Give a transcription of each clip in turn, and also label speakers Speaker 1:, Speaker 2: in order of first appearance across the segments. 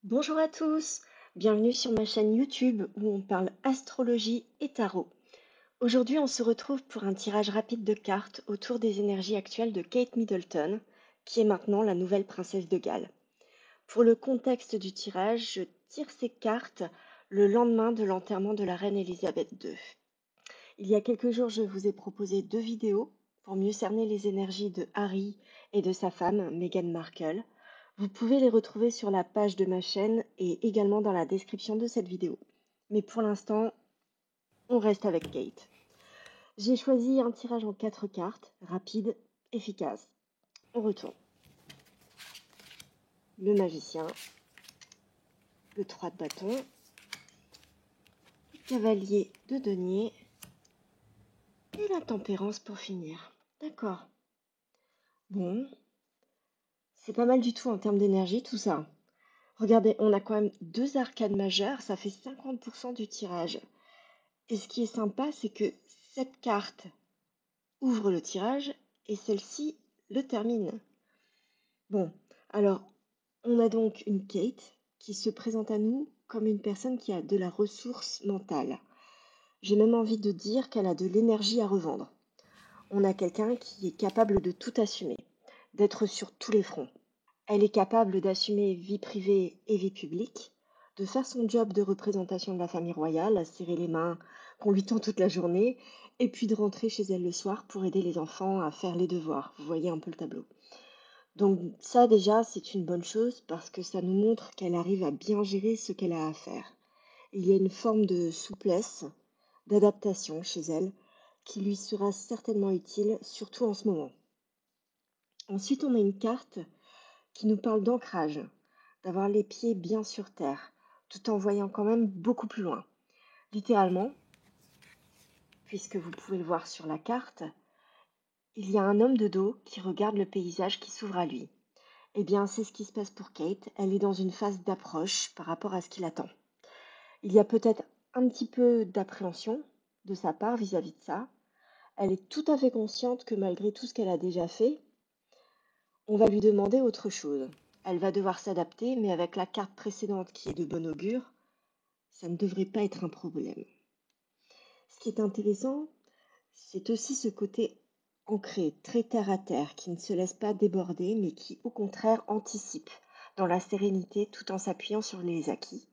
Speaker 1: Bonjour à tous, bienvenue sur ma chaîne YouTube où on parle astrologie et tarot. Aujourd'hui, on se retrouve pour un tirage rapide de cartes autour des énergies actuelles de Kate Middleton, qui est maintenant la nouvelle princesse de Galles. Pour le contexte du tirage, je tire ces cartes le lendemain de l'enterrement de la reine Elisabeth II. Il y a quelques jours, je vous ai proposé 2 vidéos pour mieux cerner les énergies de Harry et de sa femme, Meghan Markle. Vous pouvez les retrouver sur la page de ma chaîne et également dans la description de cette vidéo. Mais pour l'instant, on reste avec Kate. J'ai choisi un tirage en 4 cartes, rapide, efficace. On retourne. Le magicien, le 3 de bâton, le cavalier de denier et la tempérance pour finir. D'accord. Bon, c'est pas mal du tout en termes d'énergie tout ça. Regardez, on a quand même 2 arcades majeures, ça fait 50% du tirage. Et ce qui est sympa, c'est que cette carte ouvre le tirage et celle-ci le termine. Bon, alors, on a donc une Kate qui se présente à nous comme une personne qui a de la ressource mentale. J'ai même envie de dire qu'elle a de l'énergie à revendre. On a quelqu'un qui est capable de tout assumer, d'être sur tous les fronts. Elle est capable d'assumer vie privée et vie publique, de faire son job de représentation de la famille royale, à serrer les mains qu'on lui tend toute la journée, et puis de rentrer chez elle le soir pour aider les enfants à faire les devoirs. Vous voyez un peu le tableau. Donc ça déjà, c'est une bonne chose parce que ça nous montre qu'elle arrive à bien gérer ce qu'elle a à faire. Il y a une forme de souplesse, d'adaptation chez elle qui lui sera certainement utile, surtout en ce moment. Ensuite, on a une carte qui nous parle d'ancrage, d'avoir les pieds bien sur terre, tout en voyant quand même beaucoup plus loin. Littéralement, puisque vous pouvez le voir sur la carte, il y a un homme de dos qui regarde le paysage qui s'ouvre à lui. Eh bien, c'est ce qui se passe pour Kate. Elle est dans une phase d'approche par rapport à ce qui l'attend. Il y a peut-être un petit peu d'appréhension de sa part vis-à-vis de ça. Elle est tout à fait consciente que malgré tout ce qu'elle a déjà fait, on va lui demander autre chose. Elle va devoir s'adapter, mais avec la carte précédente qui est de bon augure, ça ne devrait pas être un problème. Ce qui est intéressant, c'est aussi ce côté ancré, très terre à terre, qui ne se laisse pas déborder, mais qui au contraire anticipe dans la sérénité tout en s'appuyant sur les acquis,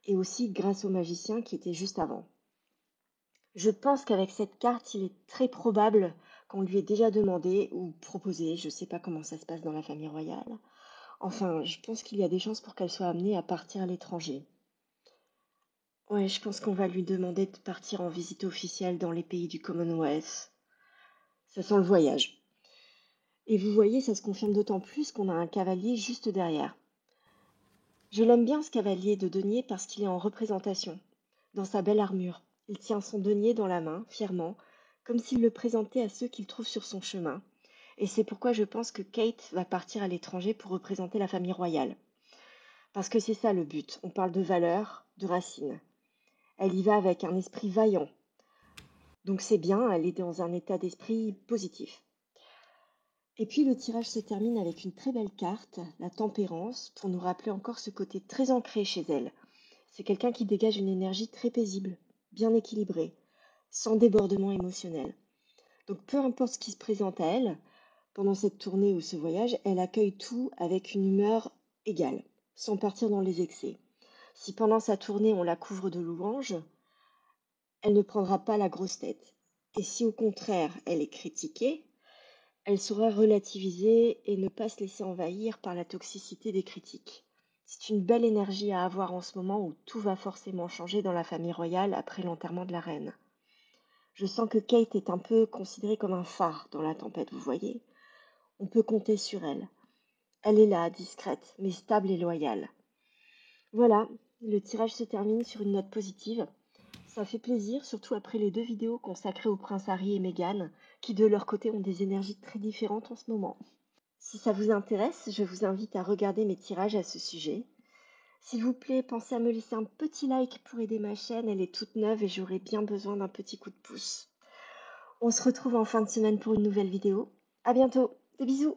Speaker 1: et aussi grâce au magicien qui était juste avant. Je pense qu'avec cette carte, il est très probable qu'on lui ait déjà demandé ou proposé, je ne sais pas comment ça se passe dans la famille royale. Enfin, je pense qu'il y a des chances pour qu'elle soit amenée à partir à l'étranger. Ouais, je pense qu'on va lui demander de partir en visite officielle dans les pays du Commonwealth. Ça sent le voyage. Et vous voyez, ça se confirme d'autant plus qu'on a un cavalier juste derrière. Je l'aime bien ce cavalier de denier parce qu'il est en représentation, dans sa belle armure. Il tient son denier dans la main, fièrement, comme s'il le présentait à ceux qu'il trouve sur son chemin. Et c'est pourquoi je pense que Kate va partir à l'étranger pour représenter la famille royale. Parce que c'est ça le but. On parle de valeurs, de racines. Elle y va avec un esprit vaillant. Donc c'est bien, elle est dans un état d'esprit positif. Et puis le tirage se termine avec une très belle carte, la tempérance, pour nous rappeler encore ce côté très ancré chez elle. C'est quelqu'un qui dégage une énergie très paisible, bien équilibrée, sans débordement émotionnel. Donc peu importe ce qui se présente à elle, pendant cette tournée ou ce voyage, elle accueille tout avec une humeur égale, sans partir dans les excès. Si pendant sa tournée on la couvre de louanges, elle ne prendra pas la grosse tête. Et si au contraire elle est critiquée, elle saura relativiser et ne pas se laisser envahir par la toxicité des critiques. C'est une belle énergie à avoir en ce moment où tout va forcément changer dans la famille royale après l'enterrement de la reine. Je sens que Kate est un peu considérée comme un phare dans la tempête, vous voyez. On peut compter sur elle. Elle est là, discrète, mais stable et loyale. Voilà, le tirage se termine sur une note positive. Ça fait plaisir, surtout après les 2 vidéos consacrées au prince Harry et Meghan, qui de leur côté ont des énergies très différentes en ce moment. Si ça vous intéresse, je vous invite à regarder mes tirages à ce sujet. S'il vous plaît, pensez à me laisser un petit like pour aider ma chaîne, elle est toute neuve et j'aurais bien besoin d'un petit coup de pouce. On se retrouve en fin de semaine pour une nouvelle vidéo. À bientôt, des bisous!